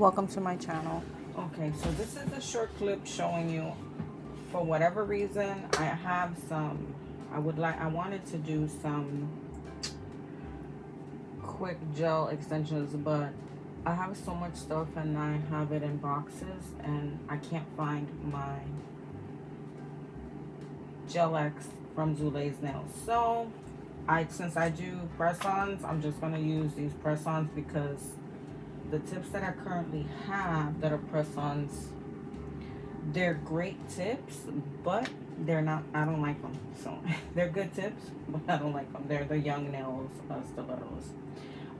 Welcome to my channel. Okay, so this is a short clip showing you, for whatever reason, I have some, I wanted to do some quick gel extensions, but I have so much stuff and I have it in boxes and I can't find my Gel X from Zule's Nails. So, since I do press-ons, I'm just going to use these press-ons because the tips that I currently have that are press-ons, they're great tips, but they're not, I don't like them. So they're good tips, but I don't like them. They're the Young Nails stilettos.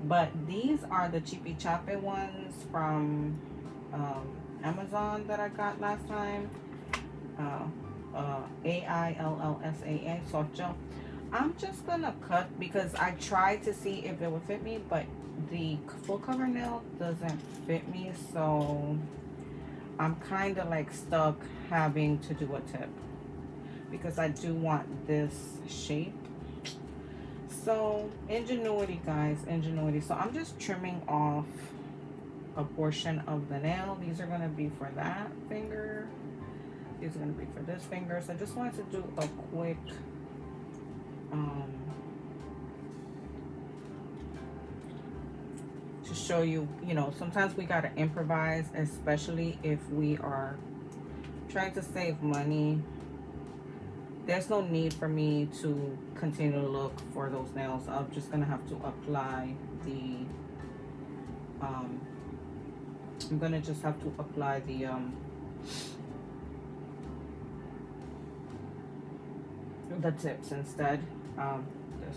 But these are the Chippy Chappy ones from Amazon that I got last time. AILLSAA soft gel. I'm just gonna cut because I tried to see if it would fit me, but the full cover nail doesn't fit me, so I'm kind of like stuck having to do a tip because I do want this shape. So ingenuity, guys, ingenuity. So I'm just trimming off a portion of the nail. These are gonna be for that finger. These are gonna be for this finger. So I just wanted to do a quick to show you, you know, sometimes we gotta improvise, especially if we are trying to save money. There's no need for me to continue to look for those nails. I'm just gonna have to apply the I'm gonna just have to apply the tips instead.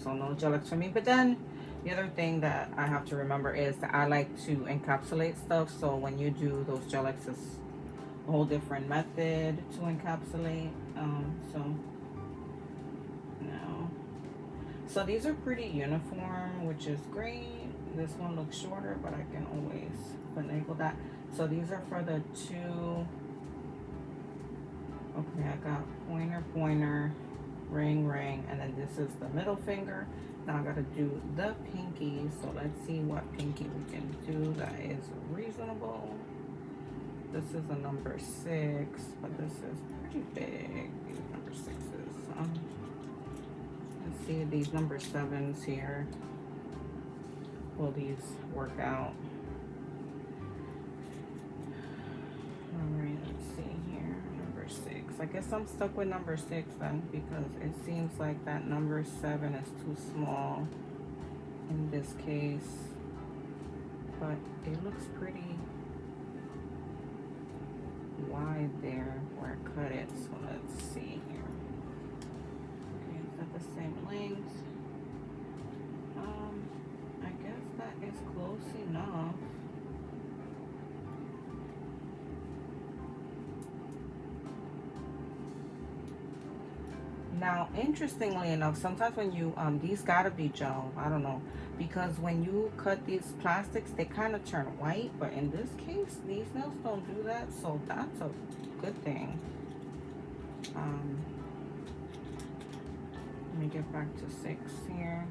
So no Gel X for me. But then the other thing that I have to remember is that I like to encapsulate stuff. So when you do those Gel X, it's a whole different method to encapsulate. So these are pretty uniform, which is great. This one looks shorter, but I can always finagle that. So these are for the two. Okay, I got pointer, ring, and then this is the middle finger. Now I gotta do the pinky. So let's see what pinky we can do that is reasonable. This is a number 6, but this is pretty big. These number 6s. Let's see these number 7s here. Will these work out? Alright, let's see here. Number 6. I guess I'm stuck with number 6 then, because it seems like that number 7 is too small in this case. But it looks pretty wide there where I cut it. So let's see here. Okay, is that the same length? I guess that is close enough. Now, interestingly enough, sometimes when you, these gotta be gel, I don't know, because when you cut these plastics, they kind of turn white, but in this case, these nails don't do that, so that's a good thing. Let me get back to 6 here.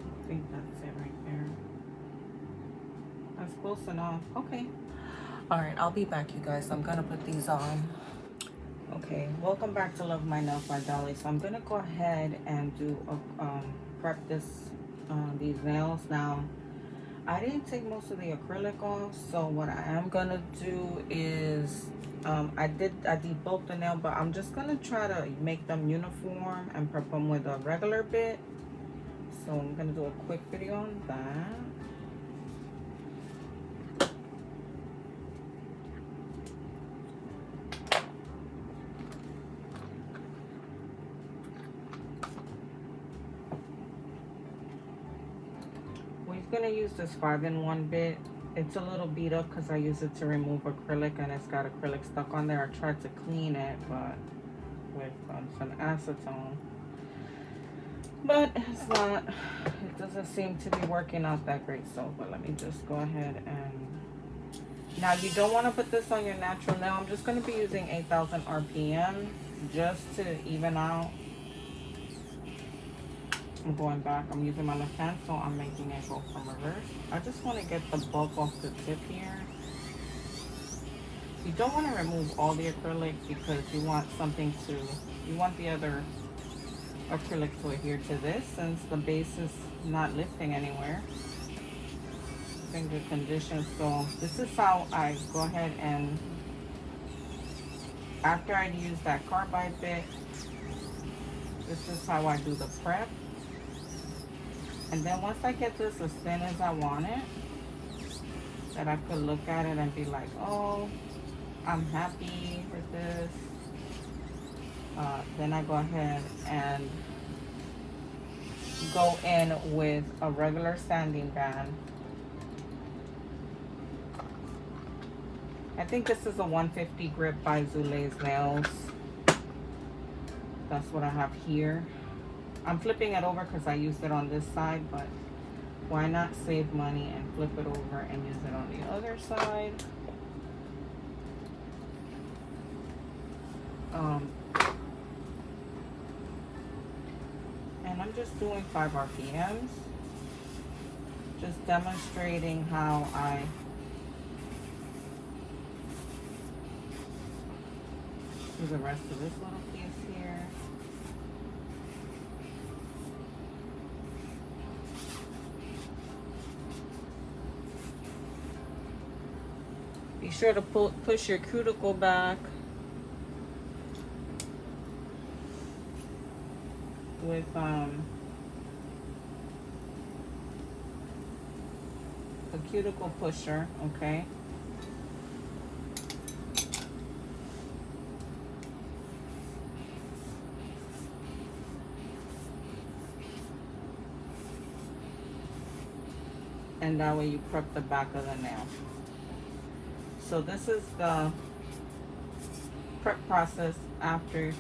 I think that's it right there. That's close enough. Okay. All right, I'll be back, you guys. I'm gonna put these on. Okay, welcome back to Love My Nails by Dolly. So I'm gonna go ahead and do a, prep these nails. Now, I didn't take most of the acrylic off, so what I am gonna do is I debulked the nail, but I'm just gonna try to make them uniform and prep them with a regular bit. So I'm gonna do a quick video on that. Gonna use this 5-in-1 bit. It's a little beat up because I use it to remove acrylic and it's got acrylic stuck on there. I tried to clean it, but with some acetone, but it's not, it doesn't seem to be working out that great. So, but let me just go ahead and, now you don't want to put this on your natural nail. I'm just going to be using 8,000 RPM just to even out I'm going back. I'm using my left hand, so I'm making it go from reverse. I just want to get the bulk off the tip here. You don't want to remove all the acrylic because you want you want the other acrylic to adhere to this since the base is not lifting anywhere. Finger condition. So this is how I go ahead and, after I use that carbide bit, this is how I do the prep. And then once I get this as thin as I want it, that I could look at it and be like, oh, I'm happy with this. Then I go ahead and go in with a regular sanding band. I think this is a 150 grip by Zule's Nails. That's what I have here. I'm flipping it over because I used it on this side, but why not save money and flip it over and use it on the other side? And I'm just doing 5 RPMs, just demonstrating how I do the rest of this little piece here. Be sure to push your cuticle back with a cuticle pusher, okay? And that way you prep the back of the nail. So this is the prep process after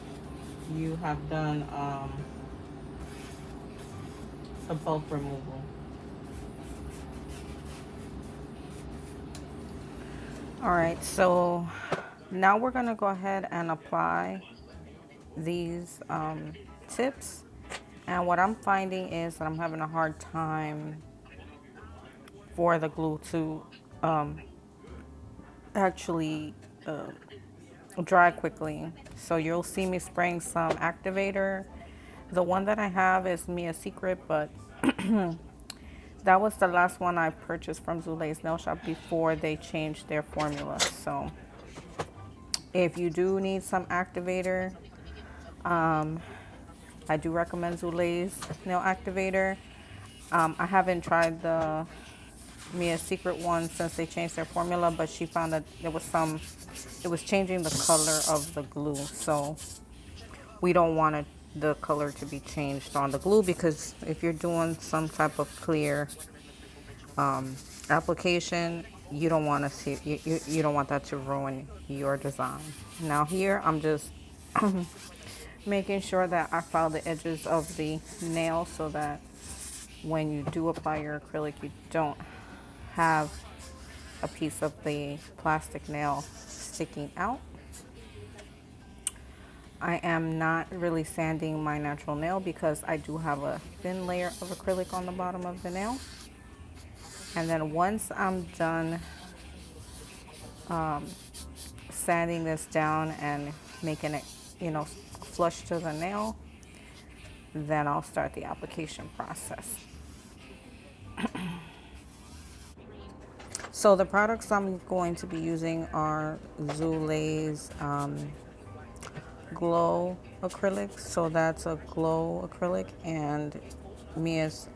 you have done the bulk removal. All right, so now we're gonna go ahead and apply these tips. And what I'm finding is that I'm having a hard time for the glue to actually dry quickly. So you'll see me spraying some activator. The one that I have is Mia Secret, but that was the last one I purchased from Zule's Nail Shop before they changed their formula. So if you do need some activator, I do recommend Zule's Nail Activator. I haven't tried the Mia Secret one since they changed their formula, but she found that it was changing the color of the glue. So we don't want the color to be changed on the glue, because if you're doing some type of clear application, you don't want to see you don't want that to ruin your design. Now here I'm just making sure that I file the edges of the nail so that when you do apply your acrylic, you don't have a piece of the plastic nail sticking out. I am not really sanding my natural nail because I do have a thin layer of acrylic on the bottom of the nail. And then once I'm done sanding this down and making it, flush to the nail, then I'll start the application process. So the products I'm going to be using are Zule's Glow acrylic. So that's a glow acrylic, and Mia's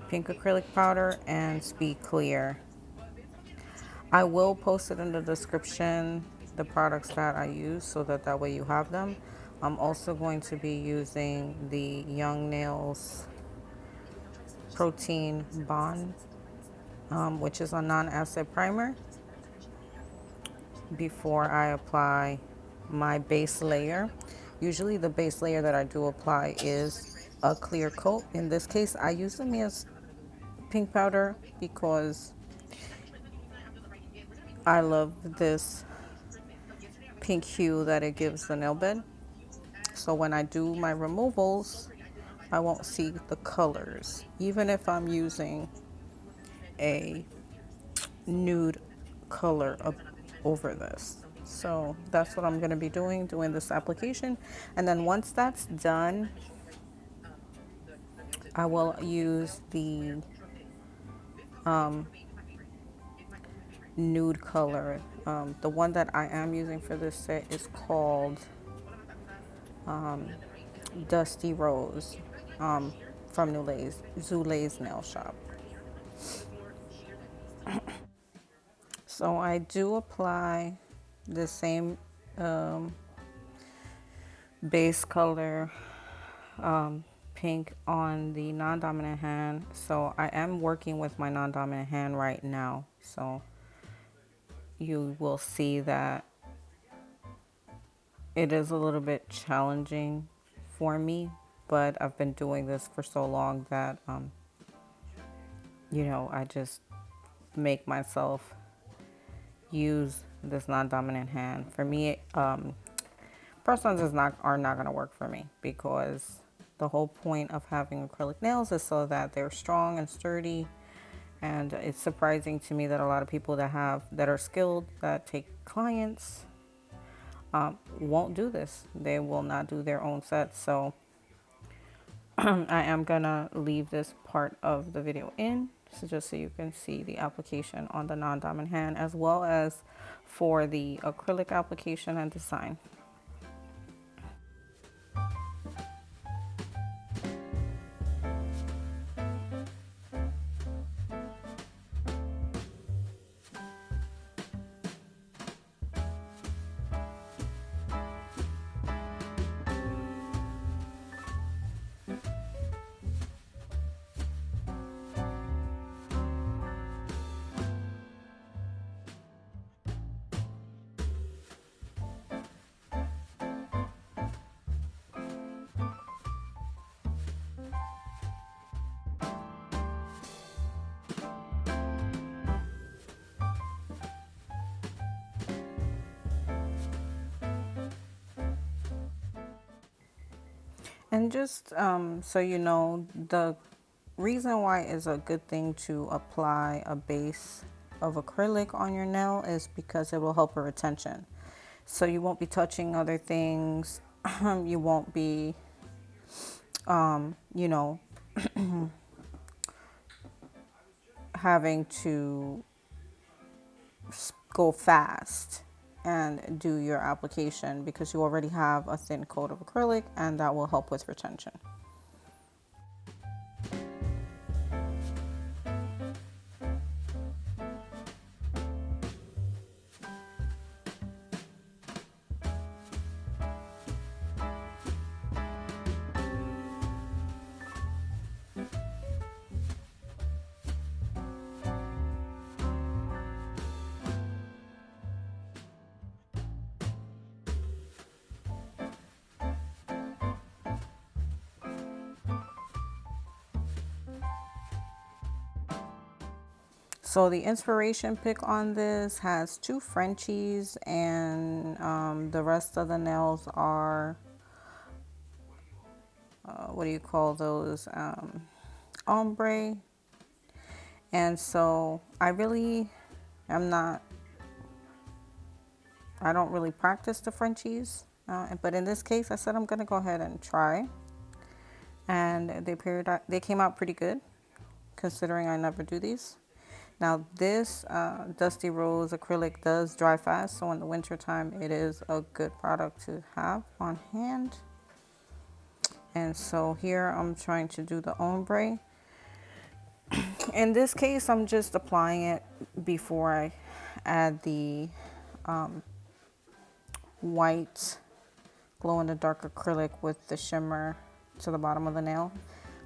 pink acrylic powder and Speed Clear. I will post it in the description, the products that I use, so that way you have them. I'm also going to be using the Young Nails Protein Bond, which is a non-acid primer, before I apply my base layer. Usually the base layer that I do apply is a clear coat. In this case, I use the Mia's pink powder because I love this pink hue that it gives the nail bed. So when I do my removals, I won't see the colors, even if I'm using a nude color up over this. So that's what I'm going to be doing this application. And then once that's done, I will use the nude color. The one that I am using for this set is called Dusty Rose, from Zule's Nail Shop. So I do apply the same base color, pink, on the non-dominant hand. So I am working with my non-dominant hand right now. So you will see that it is a little bit challenging for me, but I've been doing this for so long that, I just make myself use this non-dominant hand. For me, press ons are not going to work for me, because the whole point of having acrylic nails is so that they're strong and sturdy. And it's surprising to me that a lot of people that are skilled, that take clients, won't do this. They will not do their own sets. So I am gonna leave this part of the video in, so just so you can see the application on the non-dominant hand, as well as for the acrylic application and design. And just so you know, the reason why it's a good thing to apply a base of acrylic on your nail is because it will help with retention. So you won't be touching other things. You won't be, you know, having to go fast and do your application, because you already have a thin coat of acrylic, and that will help with retention. So the inspiration pick on this has 2 Frenchies, and the rest of the nails are, what do you call those? Ombre. And so I don't really practice the Frenchies. But in this case, I said I'm going to go ahead and try. And they came out pretty good, considering I never do these. Now this Dusty Rose acrylic does dry fast, so in the winter time it is a good product to have on hand. And so here I'm trying to do the ombre. In this case, I'm just applying it before I add the white glow-in-the-dark acrylic with the shimmer to the bottom of the nail.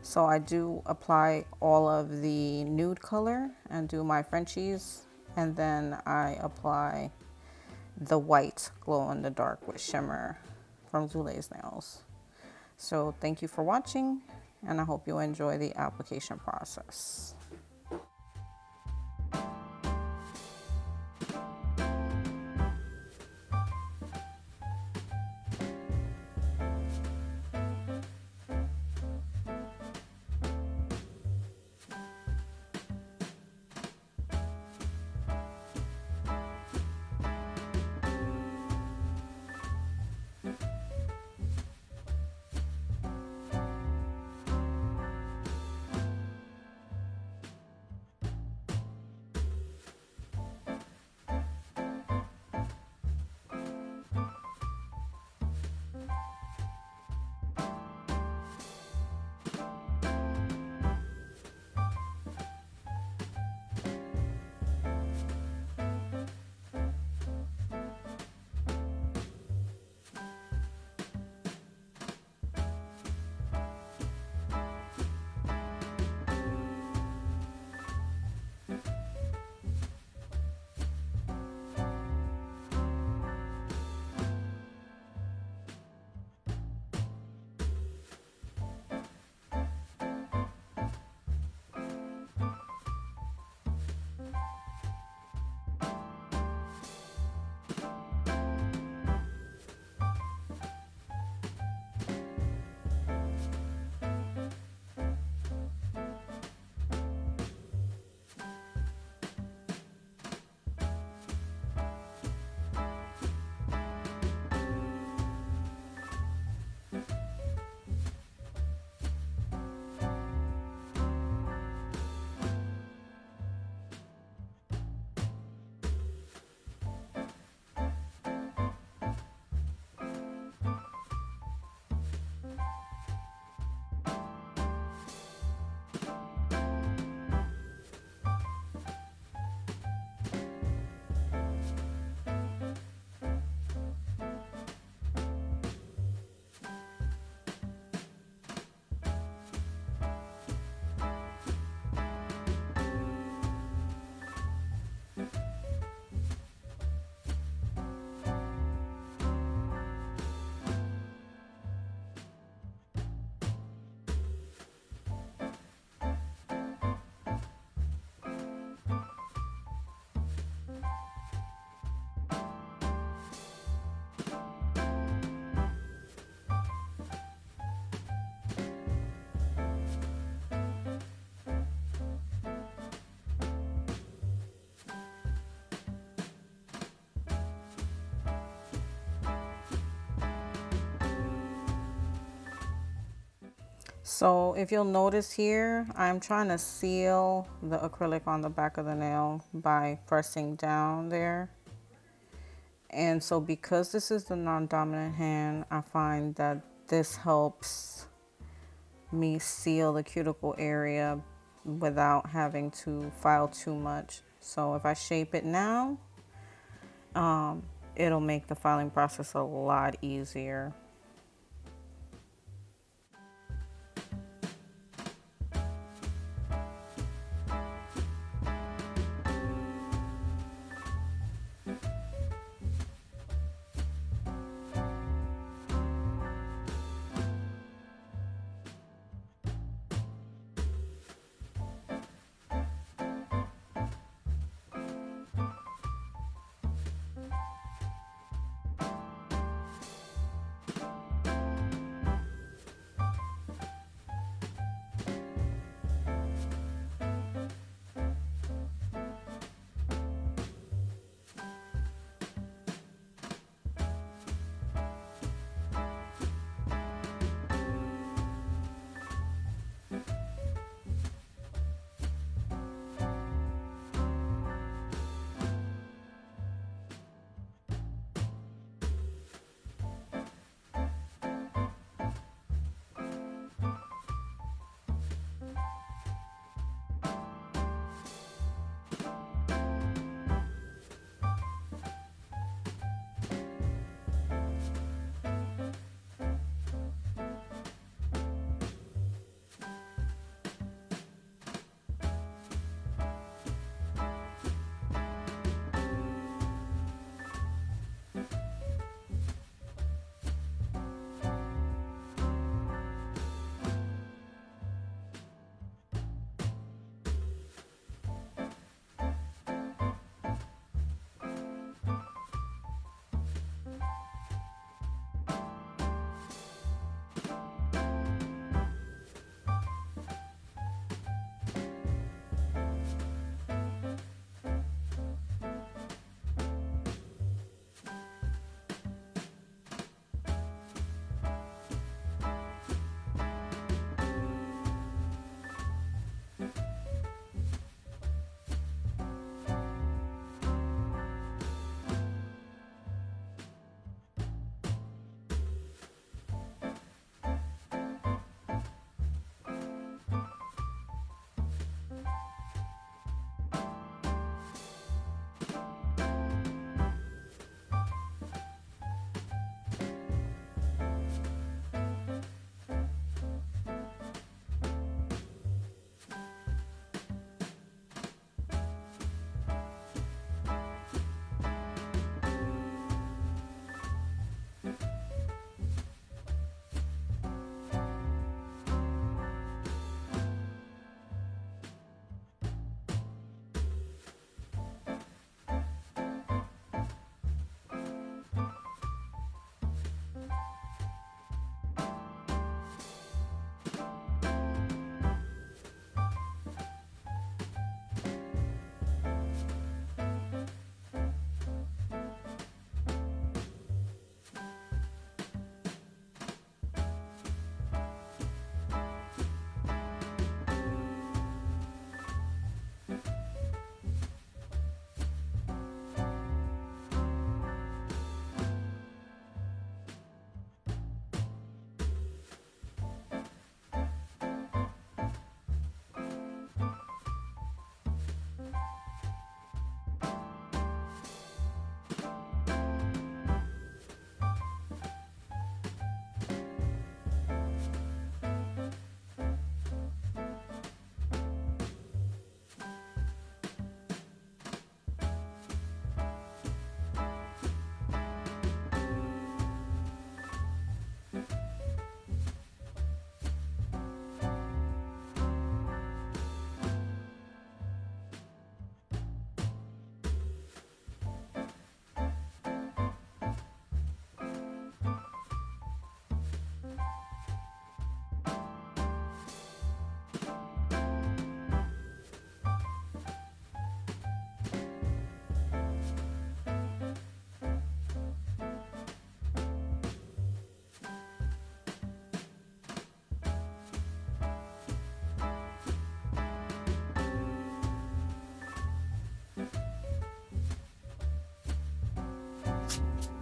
So I do apply all of the nude color and do my Frenchies, and then I apply the white glow-in-the-dark with shimmer from Zule's Nails. So thank you for watching, and I hope you enjoy the application process. So if you'll notice here, I'm trying to seal the acrylic on the back of the nail by pressing down there. And so because this is the non-dominant hand, I find that this helps me seal the cuticle area without having to file too much. So if I shape it now, it'll make the filing process a lot easier.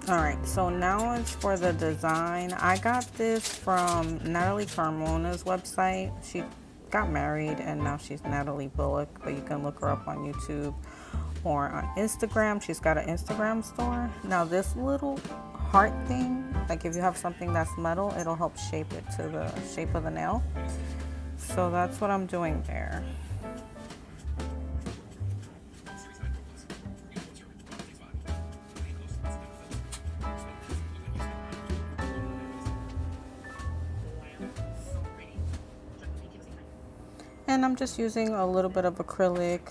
All right, so now it's for the design. I got this from Natalie Carmona's website. She got married and now she's Natalie Bullock, but you can look her up on YouTube or on Instagram. She's got an Instagram store. Now this little heart thing, like if you have something that's metal, it'll help shape it to the shape of the nail. So that's what I'm doing there. And I'm just using a little bit of acrylic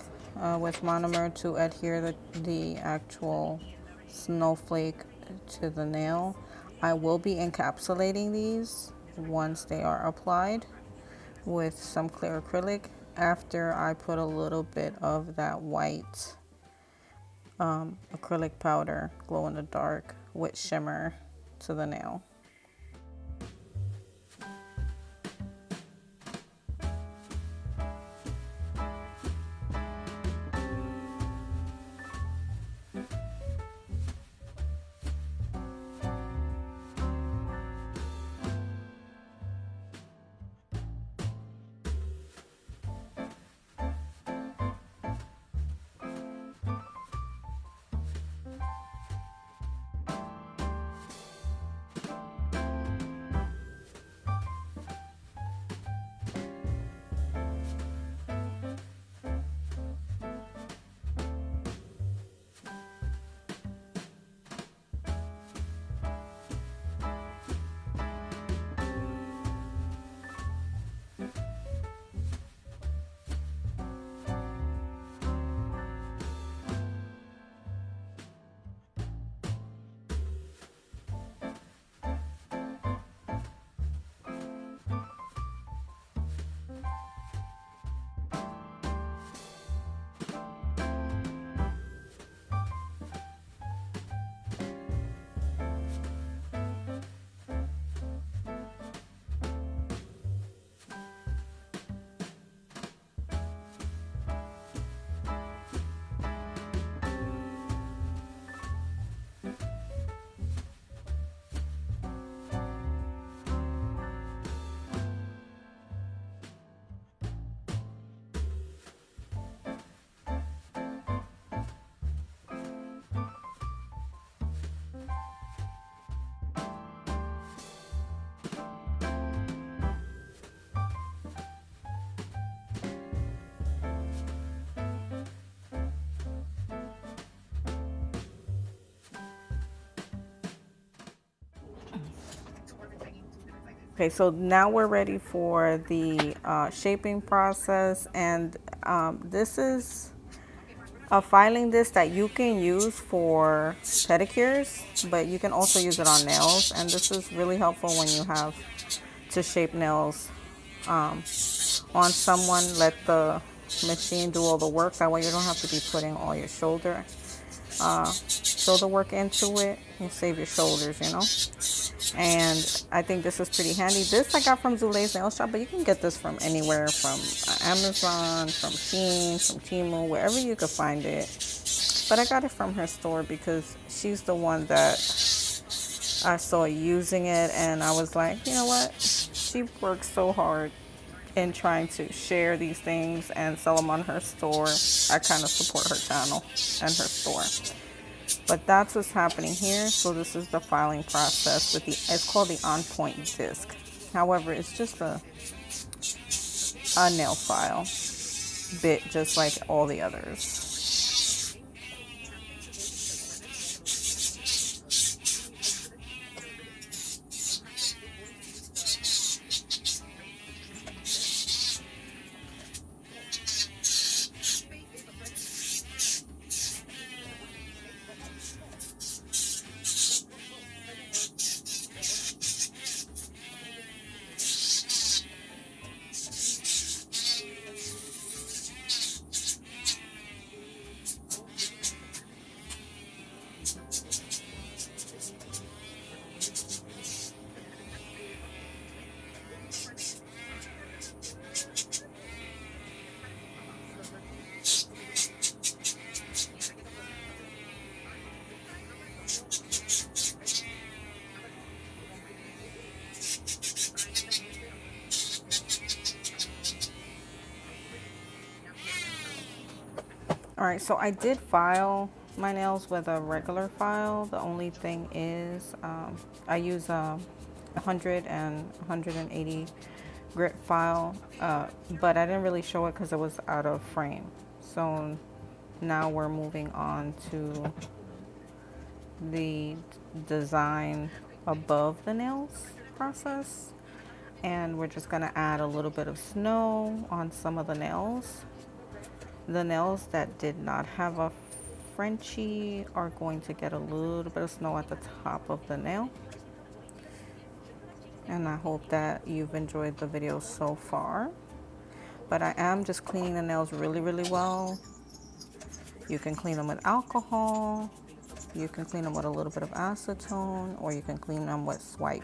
with monomer to adhere the actual snowflake to the nail. I will be encapsulating these once they are applied with some clear acrylic after I put a little bit of that white acrylic powder, glow in the dark with shimmer to the nail. Okay, so now we're ready for the shaping process, and this is a filing disc that you can use for pedicures, but you can also use it on nails, and this is really helpful when you have to shape nails on someone. Let the machine do all the work, that way you don't have to be putting all your shoulder work into it. You save your shoulders, you know. And I think this is pretty handy. This I got from Zule's Nail Shop, but you can get this from anywhere, from Amazon, from Shein, from Temu, wherever you could find it. But I got it from her store because she's the one that I saw using it, and I was like, you know what? She works so hard in trying to share these things and sell them on her store. I kind of support her channel and her store. But that's what's happening here. So this is the filing process with it's called the On Point disc. However, it's just a nail file bit, just like all the others. All right, so I did file my nails with a regular file. The only thing is I use a 100 and 180 grit file, but I didn't really show it because it was out of frame. So now we're moving on to the design above the nails process. And we're just gonna add a little bit of snow on some of the nails. The nails that did not have a Frenchie are going to get a little bit of snow at the top of the nail. And I hope that you've enjoyed the video so far. But I am just cleaning the nails really, really well. You can clean them with alcohol. You can clean them with a little bit of acetone, or you can clean them with Swipe,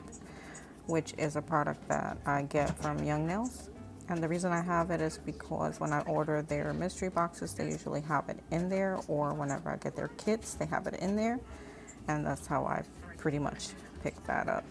which is a product that I get from Young Nails. And the reason I have it is because when I order their mystery boxes, they usually have it in there, or whenever I get their kits, they have it in there. And that's how I pretty much pick that up.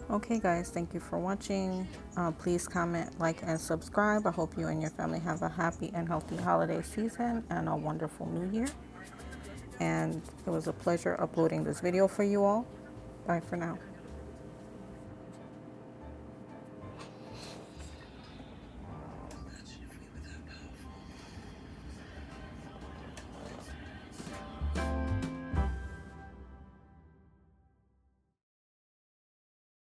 Okay guys, thank you for watching. Please comment, like, and subscribe. I hope you and your family have a happy and healthy holiday season and a wonderful new year. And it was a pleasure uploading this video for you all. Bye for now.